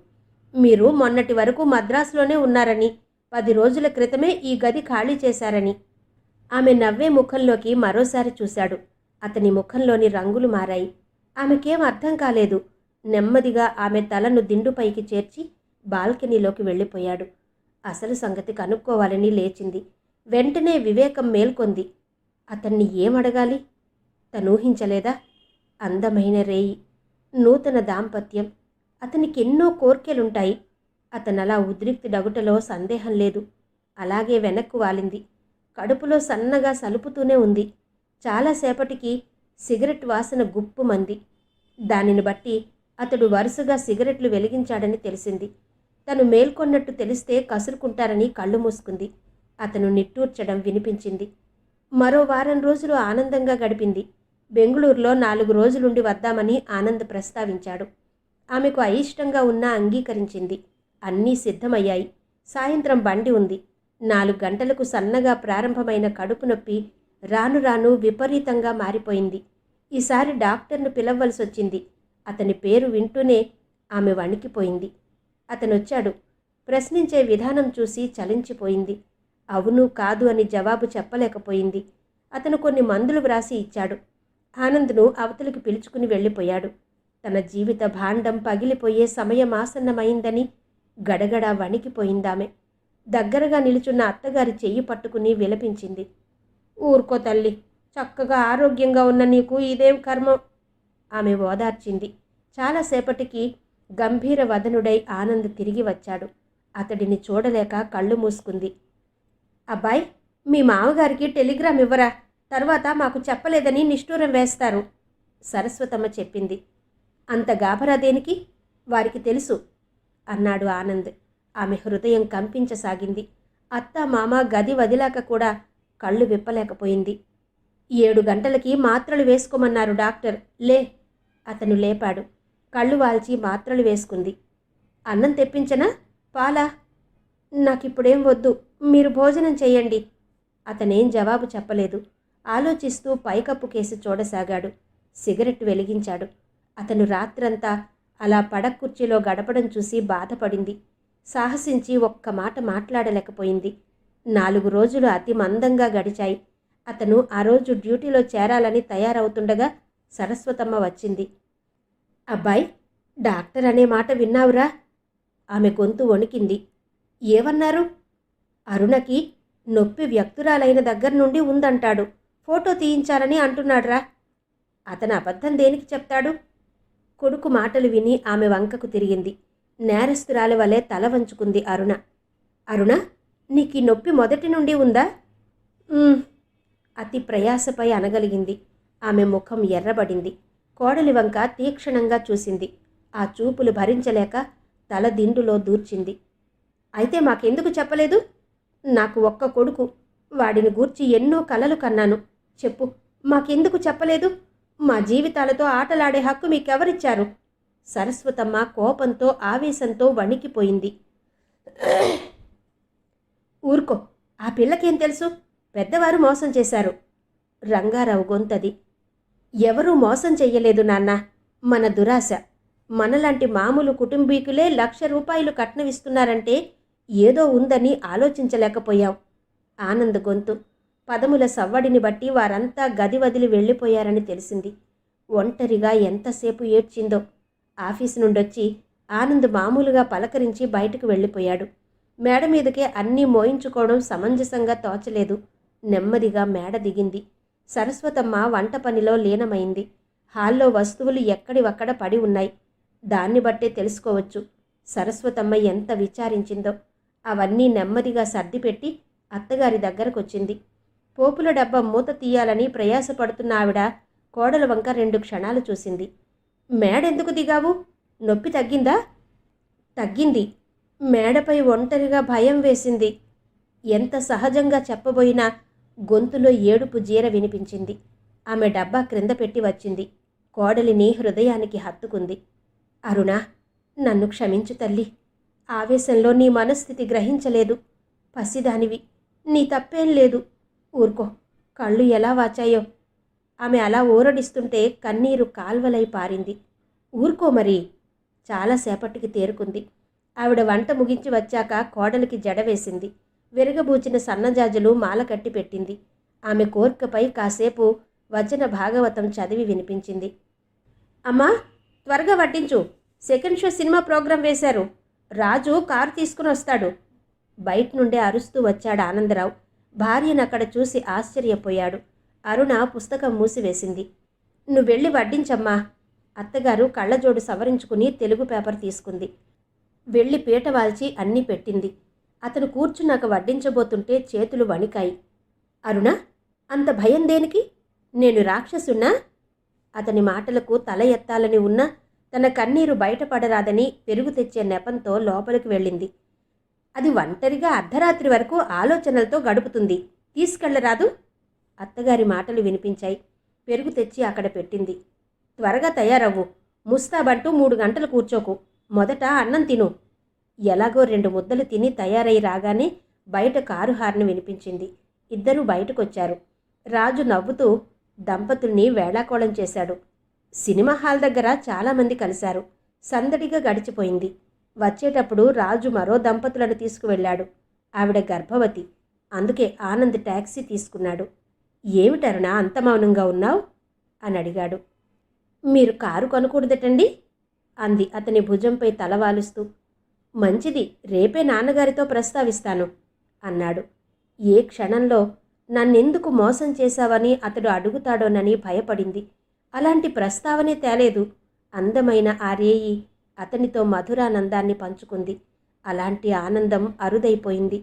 మీరు మొన్నటి వరకు మద్రాసులోనే ఉన్నారని, 10 రోజుల క్రితమే ఈ గది ఖాళీ చేశారని. ఆమె నవ్వే ముఖంలోకి మరోసారి చూశాడు. అతని ముఖంలోని రంగులు మారాయి. ఆమెకేం అర్థం కాలేదు. నెమ్మదిగా ఆమె తలను దిండుపైకి చేర్చి బాల్కనీలోకి వెళ్ళిపోయాడు. అసలు సంగతి కనుక్కోవాలని లేచింది. వెంటనే వివేకం మేల్కొంది. అతన్ని ఏమడగాలి? తనూహించలేదా? అందమైన రేయి, నూతన దాంపత్యం, అతనికెన్నో కోర్కెలుంటాయి. అతనలా ఉద్రిక్తుడగుటలో సందేహం లేదు. అలాగే వెనక్కు వాలింది. కడుపులో సన్నగా సలుపుతూనే ఉంది. చాలాసేపటికి సిగరెట్ వాసన గుప్పుమంది. దానిని బట్టి అతడు వరుసగా సిగరెట్లు వెలిగించాడని తెలిసింది. తను మేల్కొన్నట్టు తెలిస్తే కసురుకుంటారని కళ్ళు మూసుకుంది. అతను నిట్టూర్చడం వినిపించింది. మరో వారం రోజులు ఆనందంగా గడిపింది. బెంగుళూరులో 4 రోజులుండి వద్దామని ఆనంద్ ప్రస్తావించాడు. ఆమెకు అయిష్టంగా ఉన్నా అంగీకరించింది. అన్నీ సిద్ధమయ్యాయి. సాయంత్రం బండి ఉంది. 4 గంటలకు సన్నగా ప్రారంభమైన కడుపు నొప్పి రాను రాను విపరీతంగా మారిపోయింది. ఈసారి డాక్టర్ను పిలవలసొచ్చింది. అతని పేరు వింటూనే ఆమె వణికిపోయింది. అతనొచ్చాడు. ప్రశ్నించే విధానం చూసి చలించిపోయింది. అవును కాదు అని జవాబు చెప్పలేకపోయింది. అతను కొన్ని మందులు వ్రాసి ఇచ్చాడు. ఆనంద్ను అవతలికి పిలుచుకుని వెళ్ళిపోయాడు. తన జీవిత భాండం పగిలిపోయే సమయం ఆసన్నమైందని గడగడా వణికిపోయిందామె. దగ్గరగా నిలుచున్న అత్తగారి చెయ్యి పట్టుకుని విలపించింది. ఊరుకో తల్లి, చక్కగా ఆరోగ్యంగా ఉన్న నీకు ఇదేం కర్మం. ఆమె ఓదార్చింది. చాలాసేపటికి గంభీర వదనుడై ఆనంద్ తిరిగి వచ్చాడు. అతడిని చూడలేక కళ్ళు మూసుకుంది. అబ్బాయ్, మీ మామగారికి టెలిగ్రామ్ ఇవ్వరా? తర్వాత మాకు చెప్పలేదని నిష్ఠూరం వేస్తారు, సరస్వతమ్మ చెప్పింది. అంత గాభరా దేనికి? వారికి తెలుసు అన్నాడు ఆనంద్. ఆమె హృదయం కంపించసాగింది. అత్త మామ గది వదిలాక కూడా కళ్ళు విప్పలేకపోయింది. 7 గంటలకి మాత్రలు వేసుకోమన్నారు డాక్టర్. లే. అతను లేపాడు. కళ్ళు వాల్చి మాత్రలు వేసుకుంది. అన్నం తెప్పించనా? పాలా? నాకిప్పుడేం వద్దు, మీరు భోజనం చెయ్యండి. అతనేం జవాబు చెప్పలేదు. ఆలోచిస్తూ పైకప్పు కేసి చూడసాగాడు. సిగరెట్ వెలిగించాడు. అతను రాత్రంతా అలా పడక్కుర్చీలో గడపడం చూసి బాధపడింది. సాహసించి ఒక్క మాట మాట్లాడలేకపోయింది. 4 రోజులు అతి మందంగా గడిచాయి. అతను ఆ రోజు డ్యూటీలో చేరాలని తయారవుతుండగా సరస్వతమ్మ వచ్చింది. అబ్బాయి, డాక్టర్ అనే మాట విన్నావురా? ఆమె గొంతు వణికింది. ఏమన్నారు? అరుణకి నొప్పి వ్యక్తురాలైన దగ్గర నుండి ఉందంటాడు. ఫోటో తీయించాలని అంటున్నాడ్రా. అతను అబద్ధం దేనికి చెప్తాడు? కొడుకు మాటలు విని ఆమె వంకకు తిరిగింది. నేరస్తురాలి వలె తల వంచుకుంది అరుణ. అరుణ, నీకీ నొప్పి మొదటి నుండి ఉందా? అతి ప్రయాసపై అనగలిగింది. ఆమె ముఖం ఎర్రబడింది. కోడలి వంక తీక్షణంగా చూసింది. ఆ చూపులు భరించలేక తల దిండులో దూర్చింది. అయితే మాకెందుకు చెప్పలేదు? నాకు ఒక్క కొడుకు. వాడిని గూర్చి ఎన్నో కలలు కన్నాను. చెప్పు, మాకెందుకు చెప్పలేదు? మా జీవితాలతో ఆటలాడే హక్కు మీకెవరిచ్చారు? సరస్వతమ్మ కోపంతో ఆవేశంతో వణికిపోయింది. ఊరుకో, ఆ పిల్లకేం తెలుసు? పెద్దవారు మోసం చేశారు. రంగారావు గొంతది. ఎవరూ మోసం చెయ్యలేదు నాన్న. మన దురాశ. మనలాంటి మామూలు కుటుంబీకులే ₹1,00,000 కట్నమిస్తున్నారంటే ఏదో ఉందని ఆలోచించలేకపోయావు. ఆనంద్ గొంతు. పదముల సవ్వడిని బట్టి వారంతా గది వదిలి వెళ్ళిపోయారని తెలిసింది. ఒంటరిగా ఎంతసేపు ఏడ్చిందో. ఆఫీసు నుండొచ్చి ఆనంద్ మామూలుగా పలకరించి బయటకు వెళ్ళిపోయాడు. మేడ మీదకే అన్నీ మోయించుకోవడం సమంజసంగా తోచలేదు. నెమ్మదిగా మేడ దిగింది. సరస్వతమ్మ వంట పనిలో లీనమైంది. హాల్లో వస్తువులు ఎక్కడివక్కడ పడి ఉన్నాయి. దాన్ని బట్టే తెలుసుకోవచ్చు సరస్వతమ్మ ఎంత విచారించిందో. అవన్నీ నెమ్మదిగా సర్దిపెట్టి అత్తగారి దగ్గరకొచ్చింది. పోపుల డబ్బా మూత తీయాలని ప్రయాసపడుతున్న ఆవిడ కోడల వంక 2 క్షణాలు చూసింది. మేడెందుకు దిగావు? నొప్పి తగ్గిందా? తగ్గింది. మేడపై ఒంటరిగా భయం వేసింది. ఎంత సహజంగా చెప్పబోయినా గొంతులో ఏడుపు జీర వినిపించింది. ఆమె డబ్బా క్రింద పెట్టి వచ్చింది. కోడలిని హృదయానికి హత్తుకుంది. అరుణా, నన్ను క్షమించు తల్లి. ఆవేశంలో నీ మనస్థితి గ్రహించలేదు. పసిదానివి. నీ తప్పేం లేదు. ఊరుకో. కళ్ళు ఎలా వాచాయో. ఆమె అలా ఊరడిస్తుంటే కన్నీరు కాల్వలై పారింది. ఊరుకో మరి. చాలాసేపటికి తేరుకుంది. ఆవిడ వంట ముగించి వచ్చాక కోడలికి జడ వేసింది. విరగబూచిన సన్నజాజులు మాల కట్టి పెట్టింది. ఆమె కోర్కపై కాసేపు వచన భాగవతం చదివి వినిపించింది. అమ్మా, త్వరగా వడ్డించు. సెకండ్ షో సినిమా ప్రోగ్రాం వేశారు. రాజు కారు తీసుకుని వస్తాడు. బయట నుండే అరుస్తూ వచ్చాడు ఆనందరావు. భార్యను అక్కడ చూసి ఆశ్చర్యపోయాడు. అరుణ పుస్తకం మూసివేసింది. నువ్వెళ్ళి వడ్డించమ్మా. అత్తగారు కళ్ళజోడు సవరించుకుని తెలుగు పేపర్ తీసుకుంది. వెళ్ళి పీట వాల్చి అన్నీ పెట్టింది. అతను కూర్చున్నాక వడ్డించబోతుంటే చేతులు వణికాయి. అరుణ, అంత భయం దేనికి? నేను రాక్షసున్నా? అతని మాటలకు తల ఎత్తాలని ఉన్నా తన కన్నీరు బయటపడరాదని పెరుగు తెచ్చే నెపంతో లోపలికి వెళ్ళింది. అది ఒంటరిగా అర్ధరాత్రి వరకు ఆలోచనలతో గడుపుతుంది. తీసుకెళ్లరాదు? అత్తగారి మాటలు వినిపించాయి. పెరుగు తెచ్చి అక్కడ పెట్టింది. త్వరగా తయారవ్వు. ముస్తాబంటూ 3 గంటలు కూర్చోకు. మొదట అన్నం తిను. ఎలాగో 2 ముద్దలు తిని తయారై రాగానే బయట కారు హార్న్ వినిపించింది. ఇద్దరూ బయటకొచ్చారు. రాజు నవ్వుతూ దంపతుల్ని వేళాకోళం చేశాడు. సినిమా హాల్ దగ్గర చాలామంది కలిశారు. సందడిగా గడిచిపోయింది. వచ్చేటప్పుడు రాజు మరో దంపతులను తీసుకువెళ్ళాడు. ఆవిడ గర్భవతి. అందుకే ఆనంద్ ట్యాక్సీ తీసుకున్నాడు. ఏమిటరుణా అంత మౌనంగా ఉన్నావు అని అడిగాడు. మీరు కారు కొనకూడదటండి అంది అతని భుజంపై తలవాలుస్తూ. మంచిది, రేపే నాన్నగారితో ప్రస్తావిస్తాను అన్నాడు. ఏ క్షణంలో నన్నెందుకు మోసం చేశావని అతడు అడుగుతాడోనని భయపడింది. అలాంటి ప్రస్తావనే తేలేదు. అందమైన ఆ రేయి అతనితో మధురానందాన్ని పంచుకుంది. అలాంటి ఆనందం అరుదైపోయింది.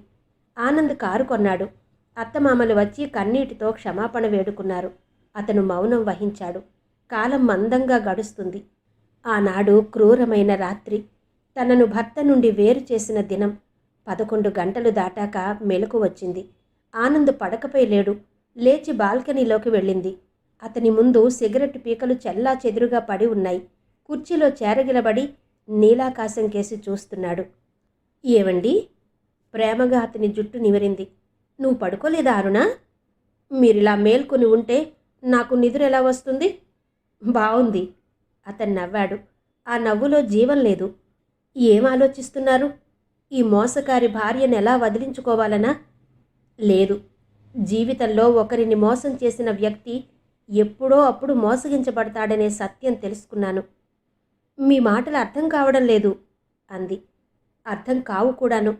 ఆనంద్ కారు కొన్నాడు. అత్తమామలు వచ్చి కన్నీటితో క్షమాపణ వేడుకున్నారు. అతను మౌనం వహించాడు. కాలం మందంగా గడుస్తుంది. ఆనాడు క్రూరమైన రాత్రి, తనను భర్త నుండి వేరు చేసిన దినం. 11 గంటలు దాటాక మెలకు వచ్చింది. ఆనంద్ పడకపై లేడు. లేచి బాల్కనీలోకి వెళ్ళింది. అతని ముందు సిగరెట్ పీకలు చెల్లా చెదురుగా పడి ఉన్నాయి. కుర్చీలో చేరగిలబడి నీలాకాశం కేసి చూస్తున్నాడు. ఏవండి? ప్రేమగా అతని జుట్టు నిమిరింది. నువ్వు పడుకోలేదా అరుణా? మీరిలా మేల్కొని ఉంటే నాకు నిద్ర ఎలా వస్తుంది? బావుంది. అతను నవ్వాడు. ఆ నవ్వులో జీవం లేదు. ఏం ఆలోచిస్తున్నారు? ఈ మోసకారి భార్యను ఎలా వదిలించుకోవాలనా? లేదు. జీవితంలో ఒకరిని మోసం చేసిన వ్యక్తి ఎప్పుడో అప్పుడు మోసగించబడతాడనే సత్యం తెలుసుకున్నాను. మీ మాటలు అర్థం కావడం లేదు అంది. అర్థం కావు కూడాను.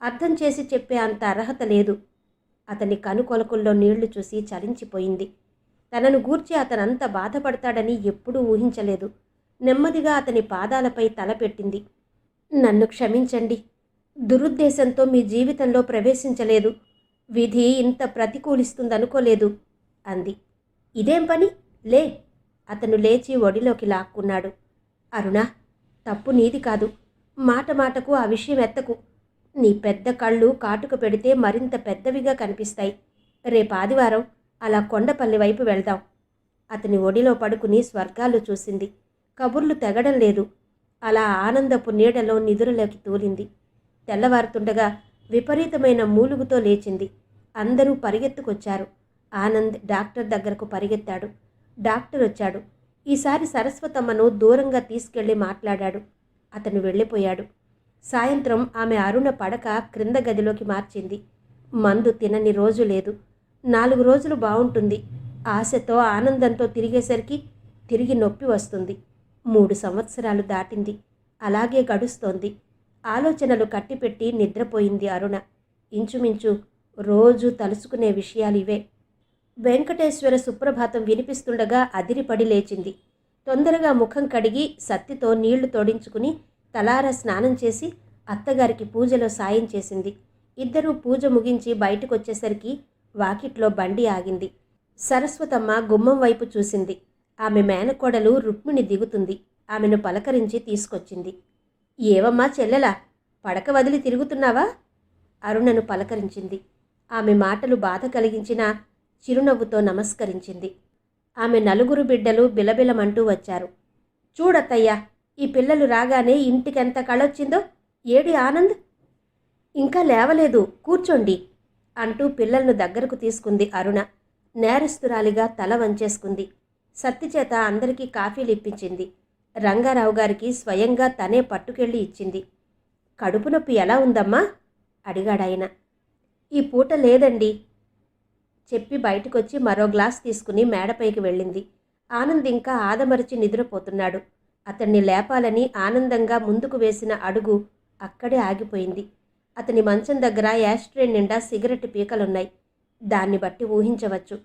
అర్థం చేసి చెప్పే అంత అర్హత లేదు. అతని కనుకొలకుల్లో నీళ్లు చూసి చలించిపోయింది. తనను గూర్చి అతనంత బాధపడతాడని ఎప్పుడూ ఊహించలేదు. నెమ్మదిగా అతని పాదాలపై తలపెట్టింది. నన్ను క్షమించండి. దురుద్దేశంతో మీ జీవితంలో ప్రవేశించలేదు. విధి ఇంత ప్రతికూలిస్తుందనుకోలేదు అంది. ఇదేం పని? లే. అతను లేచి ఒడిలోకి లాక్కున్నాడు. అరుణా, తప్పు నీది కాదు. మాట మాటకు ఆ విషయం ఎత్తకు. నీ పెద్ద కళ్ళు కాటుక పెడితే మరింత పెద్దవిగా కనిపిస్తాయి. రేపు ఆదివారం అలా కొండపల్లి వైపు వెళ్దాం. అతని ఒడిలో పడుకుని స్వర్గాలు చూసింది. కబుర్లు తెగడం లేదు. అలా ఆనందపు నీడలో నిదురలోకి తూలింది. తెల్లవారుతుండగా విపరీతమైన మూలుగుతో లేచింది. అందరూ పరిగెత్తుకొచ్చారు. ఆనంద్ డాక్టర్ దగ్గరకు పరిగెత్తాడు. డాక్టర్ వచ్చాడు. ఈసారి సరస్వతమ్మను దూరంగా తీసుకెళ్లి మాట్లాడాడు. అతను వెళ్ళిపోయాడు. సాయంత్రం ఆమె అరుణ పడక క్రింద గదిలోకి మార్చింది. మందు తినని రోజు లేదు. 4 రోజులు బావుంటుంది. ఆశతో ఆనందంతో తిరిగేసరికి తిరిగి నొప్పి వస్తుంది. 3 సంవత్సరాలు దాటింది. అలాగే గడుస్తోంది. ఆలోచనలు కట్టిపెట్టి నిద్రపోయింది అరుణ. ఇంచుమించు రోజు తలుసుకునే విషయాలు ఇవే. వెంకటేశ్వర సుప్రభాతం వినిపిస్తుండగా అదిరిపడి లేచింది. తొందరగా ముఖం కడిగి సత్తితో నీళ్లు తోడించుకుని తలారా స్నానం చేసి అత్తగారికి పూజలో సాయం చేసింది. ఇద్దరూ పూజ ముగించి బయటకొచ్చేసరికి వాకిట్లో బండి ఆగింది. సరస్వతమ్మ గుమ్మం వైపు చూసింది. ఆమె మేనకోడలు రుక్మిణి దిగుతుంది. ఆమెను పలకరించి తీసుకొచ్చింది. ఏవమ్మా చెల్లెలా, పడక వదిలి తిరుగుతున్నావా? అరుణను పలకరించింది. ఆమె మాటలు బాధ కలిగించినా చిరునవ్వుతో నమస్కరించింది. ఆమె 4 బిడ్డలు బిలబిలమంటూ వచ్చారు. చూడత్తయ్యా, ఈ పిల్లలు రాగానే ఇంటికెంత కళొచ్చిందో. ఏడి ఆనంద్? ఇంకా లేవలేదు, కూర్చోండి అంటూ పిల్లలను దగ్గరకు తీసుకుంది అరుణ. నేరస్తురాలిగా తల వంచేసుకుంది. సత్తిచేత అందరికీ కాఫీలు ఇప్పించింది. రంగారావు గారికి స్వయంగా తనే పట్టుకెళ్ళి ఇచ్చింది. కడుపు నొప్పి ఎలా ఉందమ్మా అడిగాడాయన. ఈ పూట లేదండి చెప్పి బయటకొచ్చి మరో గ్లాస్ తీసుకుని మేడపైకి వెళ్ళింది. ఆనంద్ ఇంకా ఆదమరచి నిద్రపోతున్నాడు. అతన్ని లేపాలని ఆనందంగా ముందుకు వేసిన అడుగు అక్కడే ఆగిపోయింది. అతని మంచం దగ్గర యాస్ట్రే నిండా సిగరెట్ పీకలున్నాయి. దాన్ని బట్టి ఊహించవచ్చు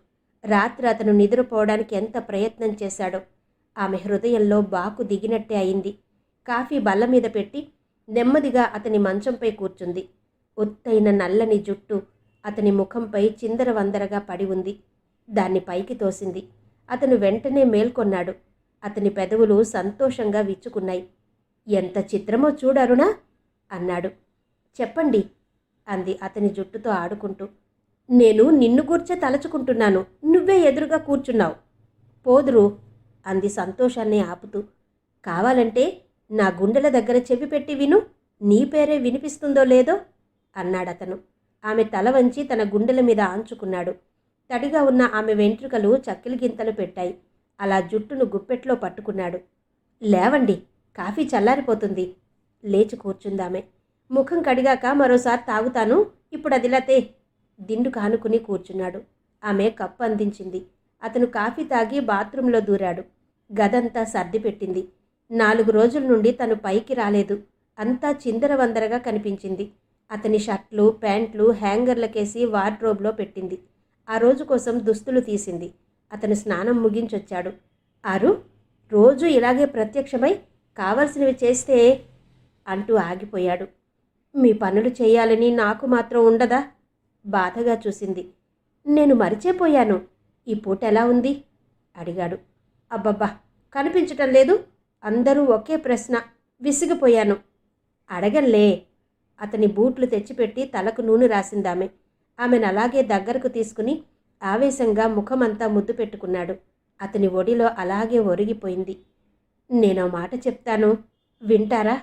రాత్రి అతను నిద్రపోవడానికి ఎంత ప్రయత్నం చేశాడో. ఆమె హృదయంలో బాకు దిగినట్టే అయింది. కాఫీ బల్ల మీద పెట్టి నెమ్మదిగా అతని మంచంపై కూర్చుంది. ఒత్తైన నల్లని జుట్టు అతని ముఖంపై చిందరవందరగా పడి ఉంది. దాన్ని పైకి తోసింది. అతను వెంటనే మేల్కొన్నాడు. అతని పెదవులు సంతోషంగా విచ్చుకున్నాయి. ఎంత చిత్రమో చూడరునా అన్నాడు. చెప్పండి అంది అతని జుట్టుతో ఆడుకుంటూ. నేను నిన్ను గూర్చే తలచుకుంటున్నాను, నువ్వే ఎదురుగా కూర్చున్నావు. పోదురు అంది సంతోషాన్ని ఆపుతూ. కావాలంటే నా గుండెల దగ్గర చెవి పెట్టి విను, నీ పేరే వినిపిస్తుందో లేదో అన్నాడతను. ఆమె తల వంచి తన గుండెల మీద ఆంచుకున్నాడు. తడిగా ఉన్న ఆమె వెంట్రుకలు చక్కిలి గింతలు పెట్టాయి. అలా జుట్టును గుప్పెట్లో పట్టుకున్నాడు. లేవండి, కాఫీ చల్లారిపోతుంది. లేచి కూర్చుందామె. ముఖం కడిగాక మరోసారి తాగుతాను, ఇప్పుడు అదిలాతే. దిండు కానుకుని కూర్చున్నాడు. ఆమె కప్పు అందించింది. అతను కాఫీ తాగి బాత్రూంలో దూరాడు. గదంతా సర్దిపెట్టింది. 4 రోజుల నుండి తను పైకి రాలేదు. అంతా చిందరవందరగా కనిపించింది. అతని షర్ట్లు ప్యాంట్లు హ్యాంగర్లకేసి వార్డ్రోబ్లో పెట్టింది. ఆ రోజు కోసం దుస్తులు తీసింది. అతను స్నానం ముగించొచ్చాడు. ఆరు, రోజు ఇలాగే ప్రత్యక్షమై కావలసినవి చేస్తే అంటూ ఆగిపోయాడు. మీ పనులు చేయాలని నాకు మాత్రం ఉండదా? బాధగా చూసింది. నేను మరిచిపోయాను. ఈ పూట ఎలా ఉంది అడిగాడు. అబ్బబ్బా, కనిపించటం లేదు. అందరూ ఒకే ప్రశ్న. విసిగిపోయాను. అడగంలే. అతని బూట్లు తెచ్చిపెట్టి తలకు నూనె రాసిందామె. ఆమెను అలాగే దగ్గరకు తీసుకుని ఆవేశంగా ముఖమంతా ముద్దు పెట్టుకున్నాడు. అతని ఒడిలో అలాగే ఒరిగిపోయింది. నేనో మాట చెప్తాను, వింటారా?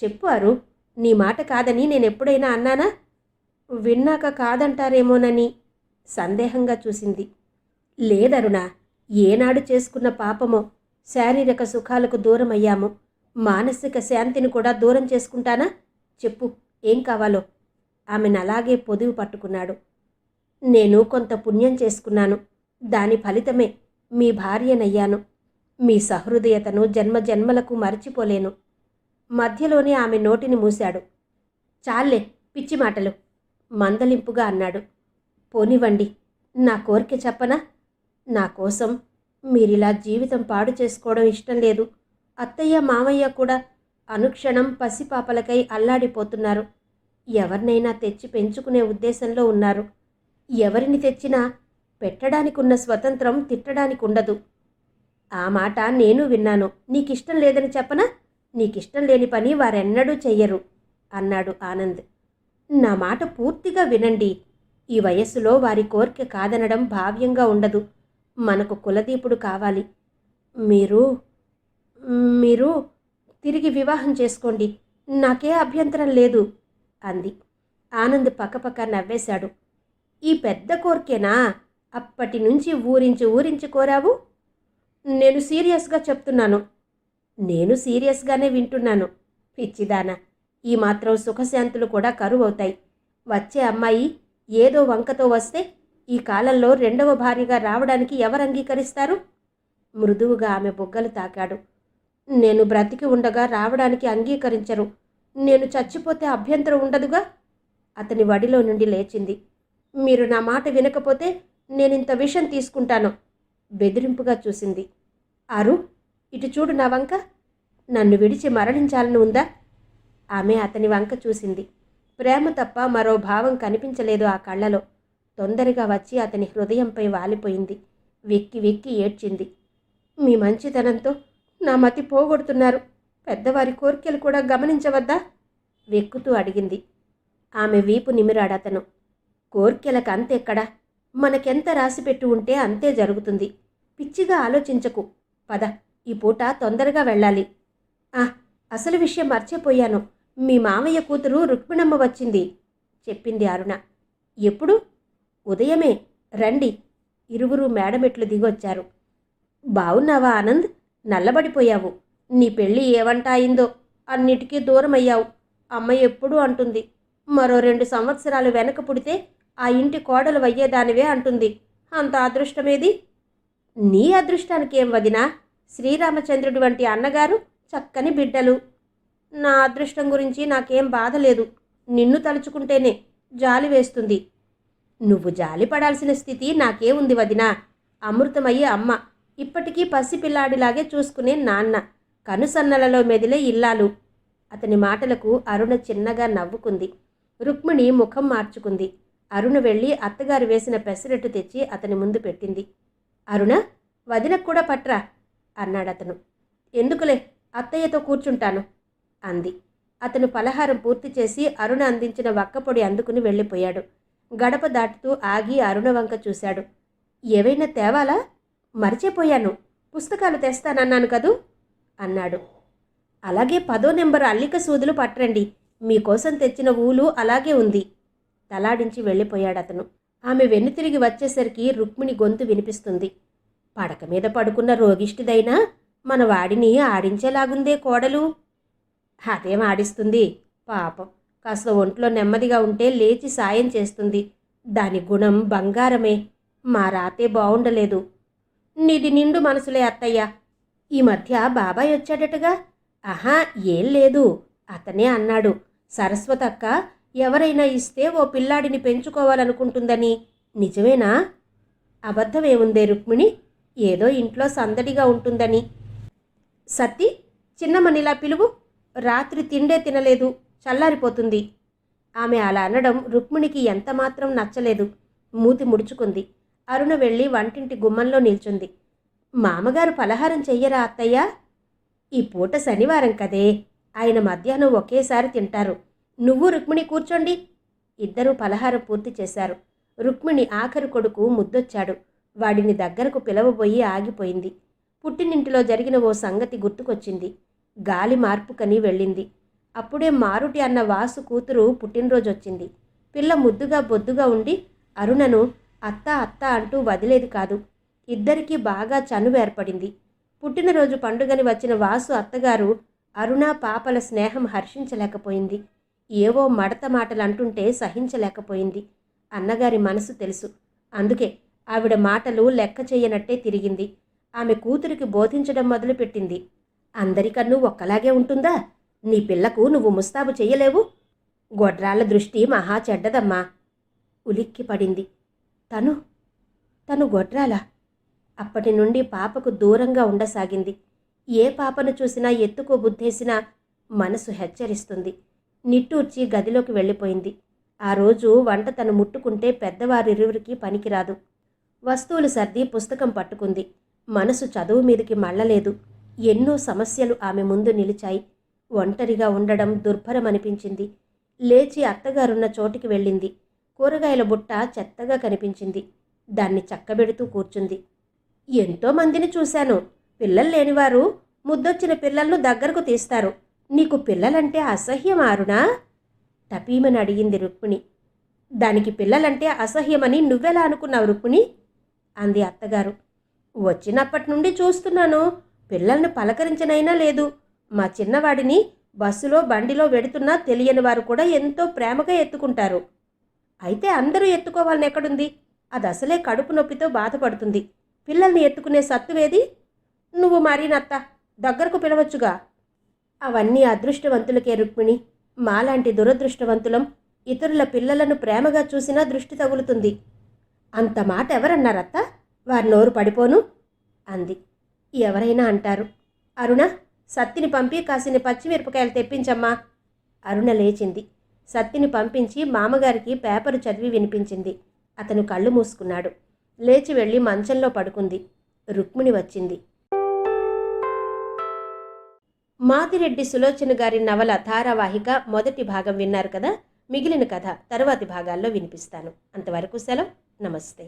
చెప్పు అరు. నీ మాట కాదని నేనెప్పుడైనా అన్నానా? విన్నాక కాదంటారేమోనని సందేహంగా చూసింది. లేదరుణా, ఏనాడు చేసుకున్న పాపమో. శారీరక సుఖాలకు దూరం అయ్యాము, మానసిక శాంతిని కూడా దూరం చేసుకుంటానా? చెప్పు, ఏం కావాలో? ఆమెను అలాగే పొదివి పట్టుకున్నాడు. నేను కొంత పుణ్యం చేసుకున్నాను. దాని ఫలితమే మీ భార్యనయ్యాను. మీ సహృదయతను జన్మజన్మలకు మర్చిపోలేను. మధ్యలోనే ఆమె నోటిని మూశాడు. చాలే పిచ్చి మాటలు మందలింపుగా అన్నాడు. పోనివ్వండి, నా కోరిక చెప్పనా? నా కోసం మీరిలా జీవితం పాడు చేసుకోవడం ఇష్టం లేదు. అత్తయ్య మామయ్య కూడా అనుక్షణం పసిపాపలకై అల్లాడిపోతున్నారు. ఎవరినైనా తెచ్చి పెంచుకునే ఉద్దేశంలో ఉన్నారు. ఎవరిని తెచ్చినా పెట్టడానికున్న స్వతంత్రం తిట్టడానికి ఉండదు. ఆ మాట నేను విన్నాను. నీకిష్టం లేదని చెప్పనా? నీకిష్టం లేని పని వారెన్నడూ చెయ్యరు అన్నాడు ఆనంద్. నా మాట పూర్తిగా వినండి. ఈ వయస్సులో వారి కోరిక కాదనడం భావ్యంగా ఉండదు. మనకు కులదీపుడు కావాలి. మీరు మీరు తిరిగి వివాహం చేసుకోండి, నాకే అభ్యంతరం లేదు అంది. ఆనంద్ పక్కపక్క నవ్వేశాడు. ఈ పెద్ద కోరికేనా అప్పటి నుంచి ఊరించి కోరావు? నేను సీరియస్గా చెప్తున్నాను. నేను సీరియస్గానే వింటున్నాను. పిచ్చిదానా, ఈ మాత్రం సుఖశాంతులు కూడా కరువవుతాయి. వచ్చే అమ్మాయి ఏదో వంకతో వస్తే ఈ కాలంలో 2వ భార్యగా రావడానికి ఎవరు అంగీకరిస్తారు? మృదువుగా ఆమె బుగ్గలు తాకాడు. నేను బ్రతికి ఉండగా రావడానికి అంగీకరించరు. నేను చచ్చిపోతే అభ్యంతరం ఉండదుగా. అతని వడిలో నుండి లేచింది. మీరు నా మాట వినకపోతే నేనింత విషం తీసుకుంటాను. బెదిరింపుగా చూసింది. ఆరు, ఇటు చూడు నా వంక. నన్ను విడిచి మరణించాలని ఉందా? ఆమె అతని వంక చూసింది. ప్రేమ తప్ప మరో భావం కనిపించలేదు ఆ కళ్ళలో. తొందరగా వచ్చి అతని హృదయంపై వాలిపోయింది. వెక్కి వెక్కి ఏడ్చింది. మీ మంచితనంతో నా మతి పోగొడుతున్నారు. పెద్దవారి కోరికలు కూడా గమనించవద్దా? వెక్కుతూ అడిగింది. ఆమె వీపు నిమిరాడతను. కోర్కెలకు అంతెక్కడా? మనకెంత రాసిపెట్టి ఉంటే అంతే జరుగుతుంది. పిచ్చిగా ఆలోచించకు. పద, ఈ పూట తొందరగా వెళ్ళాలి. అసలు విషయం మర్చిపోయాను. మీ మామయ్య కూతురు రుక్మిణమ్మ వచ్చింది చెప్పింది అరుణ. ఎప్పుడు? ఉదయమే. రండి. ఇరువురు మేడమెట్లు దిగొచ్చారు. బావున్నావా ఆనంద్? నల్లబడిపోయావు. నీ పెళ్ళి ఏవంట అయిందో, అన్నిటికీ దూరమయ్యావు. అమ్మ ఎప్పుడూ అంటుంది, మరో 2 సంవత్సరాలు వెనక పుడితే ఆ ఇంటి కోడలు అయ్యేదానివే అంటుంది. అంత అదృష్టమేది? నీ అదృష్టానికి ఏం వదినా? శ్రీరామచంద్రుడి వంటి అన్నగారు, చక్కని బిడ్డలు. నా అదృష్టం గురించి నాకేం బాధ లేదు. నిన్ను తలుచుకుంటేనే జాలి వేస్తుంది. నువ్వు జాలి పడాల్సిన స్థితి నాకే ఉంది వదినా. అమృతమయ్యే అమ్మ, ఇప్పటికీ పసిపిల్లాడిలాగే చూసుకునే నాన్న, కనుసన్నలలో మెదిలే ఇల్లాలు. అతని మాటలకు అరుణ చిన్నగా నవ్వుకుంది. రుక్మిణి ముఖం మార్చుకుంది. అరుణ వెళ్ళి అత్తగారు వేసిన పెసరట్టు తెచ్చి అతని ముందు పెట్టింది. అరుణ, వదినకు కూడా పట్రా అన్నాడతను. ఎందుకులే, అత్తయ్యతో కూర్చుంటాను అంది. అతను పలహారం పూర్తి చేసి అరుణ అందించిన వక్కపొడి అందుకుని వెళ్ళిపోయాడు. గడప దాటుతూ ఆగి అరుణ వంక చూశాడు. ఏవైనా తేవాలా? మరిచిపోయాను, పుస్తకాలు తెస్తానన్నాను కదూ అన్నాడు. అలాగే 10వ నెంబరు అల్లిక సూదులు పట్టరండి, మీకోసం తెచ్చిన ఊలు అలాగే ఉంది. తలాడించి వెళ్ళిపోయాడతను. ఆమె వెన్నుతిరిగి వచ్చేసరికి రుక్మిణి గొంతు వినిపిస్తుంది. పడక మీద పడుకున్న రోగిష్టిదైనా మన వాడిని ఆడించేలాగుందే కోడలు. అదేం ఆడిస్తుంది పాపం, కాస్త ఒంట్లో నెమ్మదిగా ఉంటే లేచి సాయం చేస్తుంది. దాని గుణం బంగారమే. మా రాతే బావుండలేదు. నీది నిండు మనసులే అత్తయ్య. ఈ మధ్య బాబాయ్ వచ్చాడటగా? ఆహా, ఏం లేదు, అతనే అన్నాడు. సరస్వతక్క ఎవరైనా ఇస్తే ఓ పిల్లాడిని పెంచుకోవాలనుకుంటుందని. నిజమేనా? అబద్ధమేముందే రుక్మిణి, ఏదో ఇంట్లో సందడిగా ఉంటుందని. సత్తి, చిన్నమ్మనిలా పిలువు, రాత్రి తిండే తినలేదు, చల్లారిపోతుంది. ఆమె అలా అనడం రుక్మిణికి ఎంతమాత్రం నచ్చలేదు. మూతి ముడుచుకుంది. అరుణ వెళ్ళి వంటింటి గుమ్మంలో నిల్చుంది. మామగారు పలహారం చెయ్యరా అత్తయ్య? ఈ పూట శనివారం కదే, ఆయన మధ్యాహ్నం ఒకేసారి తింటారు. నువ్వు రుక్మిణి కూర్చోండి. ఇద్దరూ పలహారం పూర్తి చేశారు. రుక్మిణి ఆఖరి కొడుకు ముద్దొచ్చాడు. వాడిని దగ్గరకు పిలవబోయి ఆగిపోయింది. పుట్టినింటిలో జరిగిన ఓ సంగతి గుర్తుకొచ్చింది. గాలి మార్పుకని వెళ్ళింది. అప్పుడే మారుటి అన్న వాసు కూతురు పుట్టినరోజొచ్చింది. పిల్ల ముద్దుగా బొద్దుగా ఉండి అరుణను అత్త అత్త అంటూ వదిలేది కాదు. ఇద్దరికీ బాగా చనువు ఏర్పడింది. పుట్టినరోజు పండుగని వచ్చిన వాసు అత్తగారు అరుణ పాపల స్నేహం హర్షించలేకపోయింది. ఏవో మడత మాటలు అంటుంటే సహించలేకపోయింది. అన్నగారి మనసు తెలుసు. అందుకే ఆవిడ మాటలు లెక్క చేయనట్టే తిరిగింది. ఆమె కూతురికి బోధించడం మొదలుపెట్టింది. అందరికన్నూ ఒక్కలాగే ఉంటుందా? నీ పిల్లకు నువ్వు ముస్తాబు చెయ్యలేవు? గొడ్రాళ్ల దృష్టి మహా చెడ్డదమ్మా. ఉలిక్కి పడింది. తను గొడ్రాలా? అప్పటి నుండి పాపకు దూరంగా ఉండసాగింది. ఏ పాపను చూసినా ఎత్తుకో బుద్ధేసినా మనసు హెచ్చరిస్తుంది. నిట్టూర్చి గదిలోకి వెళ్ళిపోయింది. ఆ రోజు వంట తను ముట్టుకుంటే పెద్దవారిరువురికి పనికిరాదు. వస్తువులు సర్ది పుస్తకం పట్టుకుంది. మనసు చదువు మీదకి మళ్ళలేదు. ఎన్నో సమస్యలు ఆమె ముందు నిలిచాయి. ఒంటరిగా ఉండడం దుర్భరమనిపించింది. లేచి అత్తగారున్న చోటికి వెళ్ళింది. కూరగాయల బుట్ట చెత్తగా కనిపించింది. దాన్ని చక్కబెడుతూ కూర్చుంది. ఎంతోమందిని చూశాను. పిల్లలు లేనివారు ముద్దొచ్చిన పిల్లలను దగ్గరకు తీస్తారు. నీకు పిల్లలంటే అసహ్యం అరుణా? టపీమని అడిగింది రుక్మిణి. దానికి పిల్లలంటే అసహ్యమని నువ్వెలా అనుకున్నావు రుక్మిణి? అంది అత్తగారు. వచ్చినప్పటి నుండి చూస్తున్నాను. పిల్లల్ని పలకరించనైనా లేదు. మా చిన్నవాడిని బస్సులో బండిలో వెడుతున్నా తెలియని వారు కూడా ఎంతో ప్రేమగా ఎత్తుకుంటారు. అయితే అందరూ ఎత్తుకోవాలని ఎక్కడుంది? అది అసలే కడుపు నొప్పితో బాధపడుతుంది. పిల్లల్ని ఎత్తుకునే సత్తువేది? నువ్వు మరీనత్త, దగ్గరకు పిలవచ్చుగా. అవన్నీ అదృష్టవంతులకే రుక్మిణి. మాలాంటి దురదృష్టవంతులం ఇతరుల పిల్లలను ప్రేమగా చూసినా దృష్టి తగులుతుంది. అంత మాట ఎవరన్నారత్త? వారి నోరు పడిపోను అంది. ఎవరైనా అంటారు. అరుణ, సత్తిని పంపి కాసిన పచ్చిమిరపకాయలు తెప్పించమ్మా. అరుణ లేచింది. సత్తిని పంపించి మామగారికి పేపరు చదివి వినిపించింది. అతను కళ్ళు మూసుకున్నాడు. లేచి వెళ్ళి మంచంలో పడుకుంది. రుక్మిణి వచ్చింది. మాదిరెడ్డి సులోచన గారి నవల ధారావాహిక మొదటి భాగం విన్నారు కదా. మిగిలిన కథ తరువాతి భాగాల్లో వినిపిస్తాను. అంతవరకు సెలవు. నమస్తే.